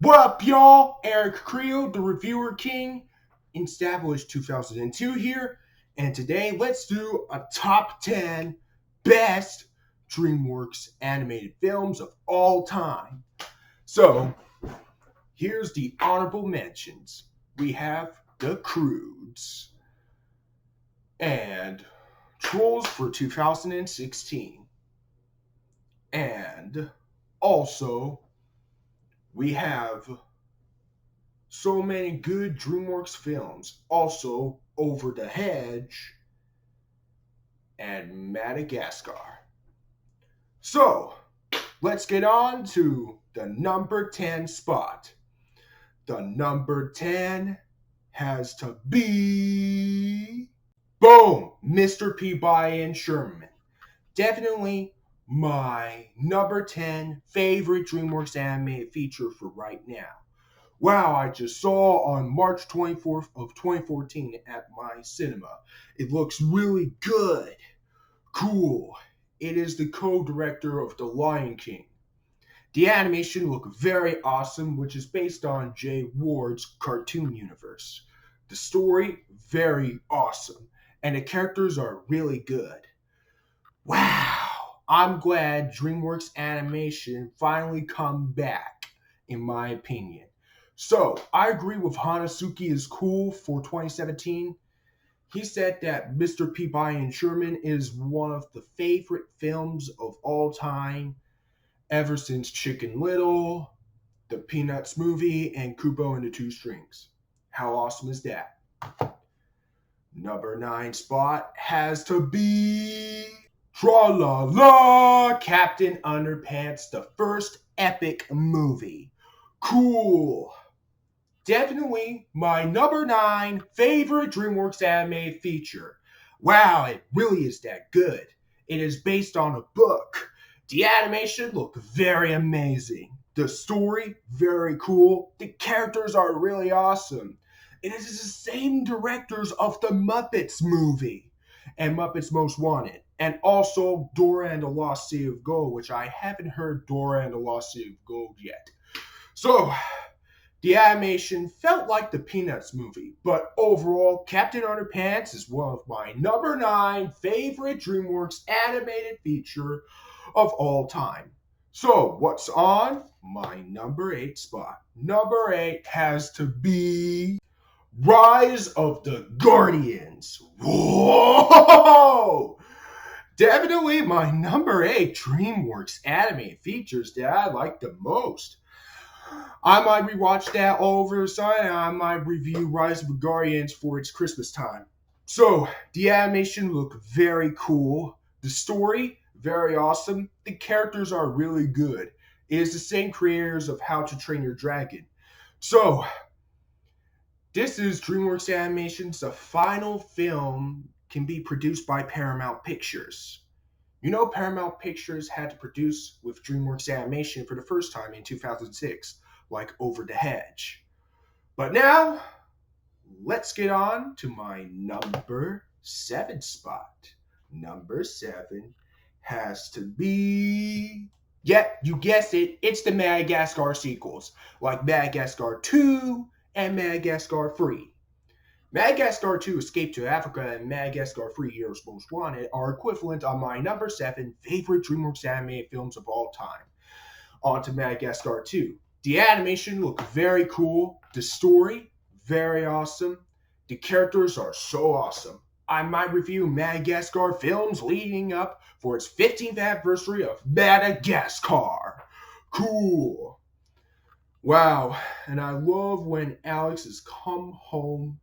What up, y'all? Eric Creel, the Reviewer King, established 2002 here, and today let's do a top 10 best DreamWorks animated films of all time. So, here's the honorable mentions. We have The Croods and Trolls for 2016, and also we have so many good DreamWorks films. Also, Over the Hedge and Madagascar. So, let's get on to the number 10 spot. The number 10 has to be... Boom! Mr. Peabody and Sherman. Definitely my number 10 favorite DreamWorks animated feature for right now. Wow, I just saw on March 24th of 2014 at my cinema. It looks really good. Cool. It is the co-director of The Lion King. The animation looked very awesome, which is based on Jay Ward's cartoon universe. The story, very awesome. And the characters are really good. Wow. I'm glad DreamWorks animation finally come back, in my opinion. So, I agree with Hanasuki is cool for 2017. He said that Mr. Peabody and Sherman is one of the favorite films of all time, ever since Chicken Little, the Peanuts movie, and Kubo and the Two Strings. How awesome is that? Number 9 spot has to be... Tra-la-la! Captain Underpants, the first epic movie. Cool. Definitely my number 9 favorite DreamWorks animated feature. Wow, it really is that good. It is based on a book. The animation looked very amazing. The story, very cool. The characters are really awesome. It is the same directors of the Muppets movie and Muppets Most Wanted. And also Dora and the Lost City of Gold, which I haven't heard Dora and the Lost City of Gold yet. So, the animation felt like the Peanuts movie, but overall, Captain Underpants is one of my number 9 favorite DreamWorks animated feature of all time. So, what's on my number 8 spot? Number 8 has to be Rise of the Guardians. Whoa! Definitely my number 8 DreamWorks animated features that I like the most. I might rewatch that all over the summer, and I might review Rise of the Guardians for its Christmas time. So, the animation looked very cool. The story, very awesome. The characters are really good. It is the same creators of How to Train Your Dragon. So, this is DreamWorks Animation's the final film can be produced by Paramount Pictures. You know, Paramount Pictures had to produce with DreamWorks Animation for the first time in 2006. Like Over the Hedge. But now, let's get on to my number 7 spot. Number 7 has to be... Yep, you guessed it, it's the Madagascar sequels, like Madagascar 2 and Madagascar 3. Madagascar 2 Escape to Africa and Madagascar 3 Heroes Most Wanted are equivalent on my number 7 favorite DreamWorks animated films of all time. On to Madagascar 2. The animation looked very cool. The story, very awesome. The characters are so awesome. I might review Madagascar films leading up for its 15th anniversary of Madagascar. Cool. Wow, and I love when Alex has come home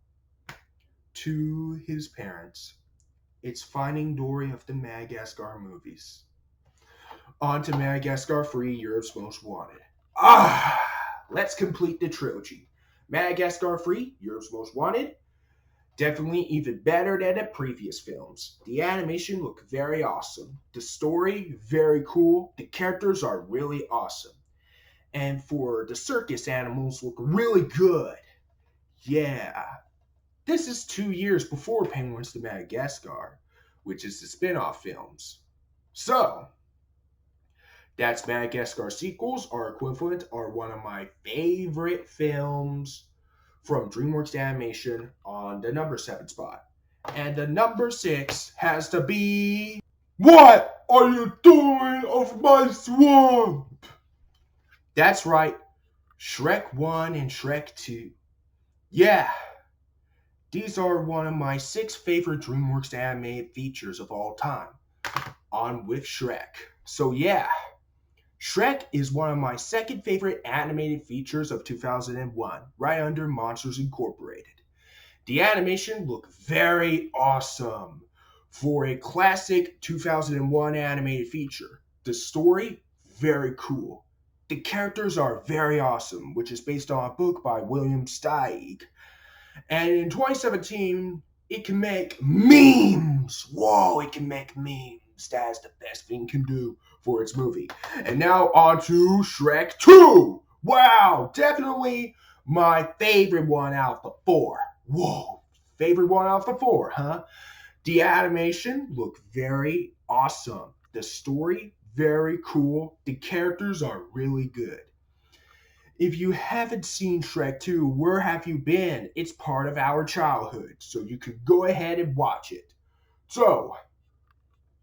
to his parents. It's Finding Dory of the Madagascar movies. On to Madagascar 3, Europe's Most Wanted. Let's complete the trilogy. Madagascar 3, Europe's Most Wanted. Definitely even better than the previous films. The animation looked very awesome. The story, very cool. The characters are really awesome. And for the circus animals, look really good. Yeah. This is 2 years before Penguins to Madagascar, which is the spin-off films. So, That's Madagascar sequels are equivalent are one of my favorite films from DreamWorks Animation on the number 7 spot. And the number 6 has to be... What are you doing of my swamp? That's right, Shrek 1 and Shrek 2. Yeah, these are one of my 6 favorite DreamWorks animated features of all time, on with Shrek. So yeah, Shrek is one of my second favorite animated features of 2001, right under Monsters Incorporated. The animation looked very awesome for a classic 2001 animated feature. The story, very cool. The characters are very awesome, which is based on a book by William Steig. And in 2017, it can make memes. Whoa, it can make memes. That is the best thing it can do for its movie. And now on to Shrek 2. Wow, definitely my favorite one out of the 4. Whoa, favorite one out of the 4, huh? The animation looked very awesome. The story, very cool. The characters are really good. If you haven't seen Shrek 2, where have you been? It's part of our childhood, so you can go ahead and watch it. So,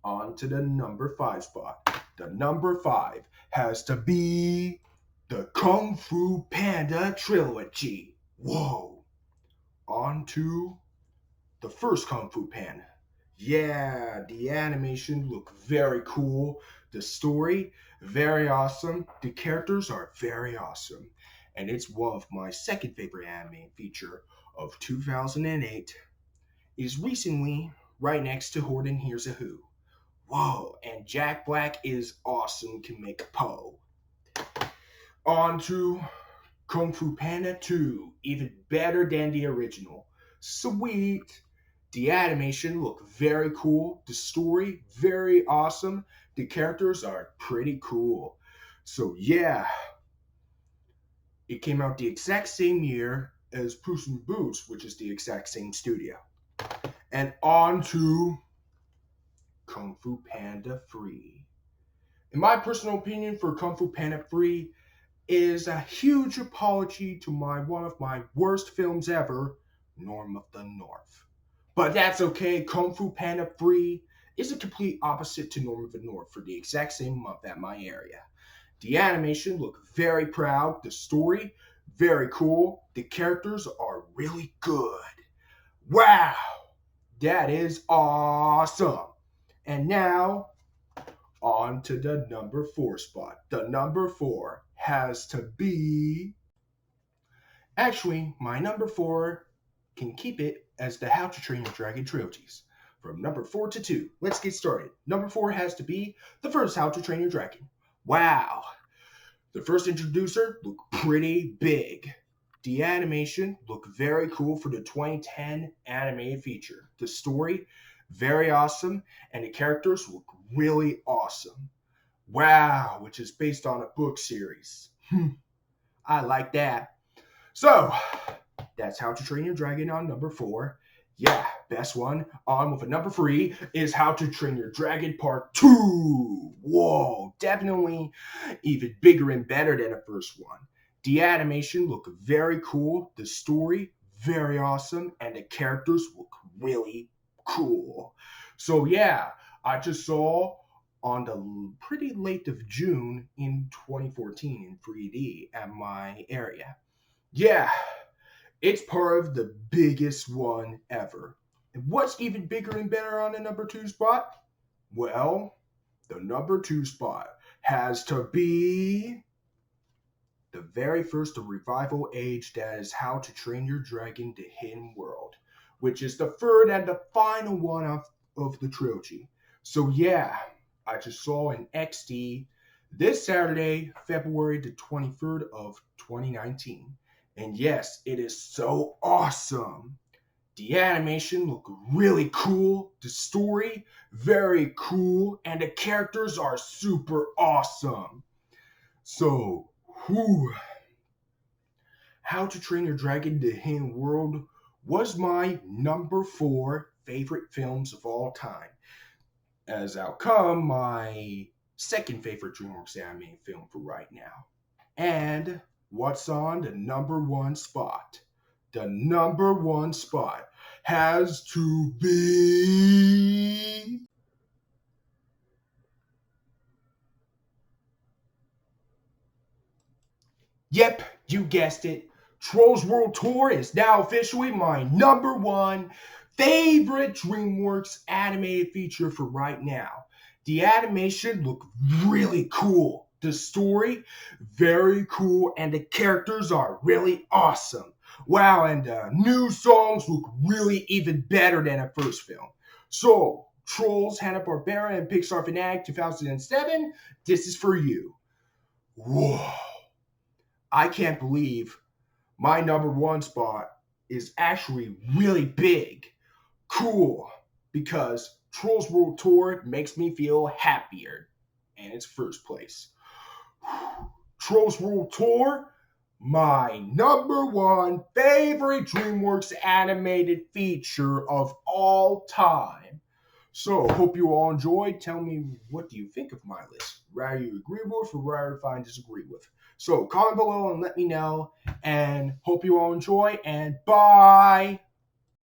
on to the number 5 spot. The number 5 has to be the Kung Fu Panda trilogy. Whoa. On to the first Kung Fu Panda. Yeah, the animation looked very cool. The story, very awesome. The characters are very awesome. And it's one of my second favorite anime feature of 2008. Is recently right next to Horton Hears a Who. Whoa, and Jack Black is awesome to make Poe. On to Kung Fu Panda 2, even better than the original. Sweet. The animation looked very cool. The story, very awesome. The characters are pretty cool. So yeah, it came out the exact same year as Puss in Boots, which is the exact same studio. And on to Kung Fu Panda 3. In my personal opinion for Kung Fu Panda 3 is a huge apology to one of my worst films ever, Norm of the North. But that's okay. Kung Fu Panda 3 is a complete opposite to Norm of the North for the exact same month at my area. The animation looked very proud. The story, very cool. The characters are really good. Wow! That is awesome. And now, on to the number 4 spot. The number 4 has to be... Actually, my number 4 can keep it as the How to Train Your Dragon trilogies. From number 4 to 2, let's get started. Number 4 has to be the first How to Train Your Dragon. Wow! The first introducer looked pretty big. The animation looked very cool for the 2010 animated feature. The story, very awesome, and the characters look really awesome. Wow, which is based on a book series. I like that. So, that's How to Train Your Dragon on number 4. Yeah, best one. On with a number 3 is How to Train Your Dragon Part 2. Whoa, definitely even bigger and better than the first one. The animation looked very cool. The story, very awesome. And the characters look really cool. So yeah, I just saw on the pretty late of June in 2014 in 3D at my area. Yeah, it's part of the biggest one ever. And what's even bigger and better on the number 2 spot? Well, the number 2 spot has to be the very first revival age, that is How to Train Your Dragon The Hidden World, which is the third and the final one of the trilogy. So yeah, I just saw an XD this Saturday, February the 23rd of 2019. And yes, it is so awesome. The animation looked really cool. The story, very cool. And the characters are super awesome. So, How to Train Your Dragon The Hidden World was my number 4 favorite films of all time. As outcome, my second favorite DreamWorks animated film for right now. And what's on the number one spot? The number one spot has to be. Yep, you guessed it. Trolls World Tour is now officially my number one favorite DreamWorks animated feature for right now. The animation looked really cool. The story, very cool, and the characters are really awesome. Wow, and the new songs look really even better than the first film. So, Trolls, Hanna-Barbera, and Pixar Fanatic 2007, this is for you. Whoa. I can't believe my number one spot is actually really big. Cool. Because Trolls World Tour makes me feel happier. And it's first place. Trolls World Tour, my number one favorite DreamWorks animated feature of all time. So, hope you all enjoyed. Tell me, what do you think of my list? Whether you agree with or whether I disagree with. So, comment below and let me know. And hope you all enjoy. And bye.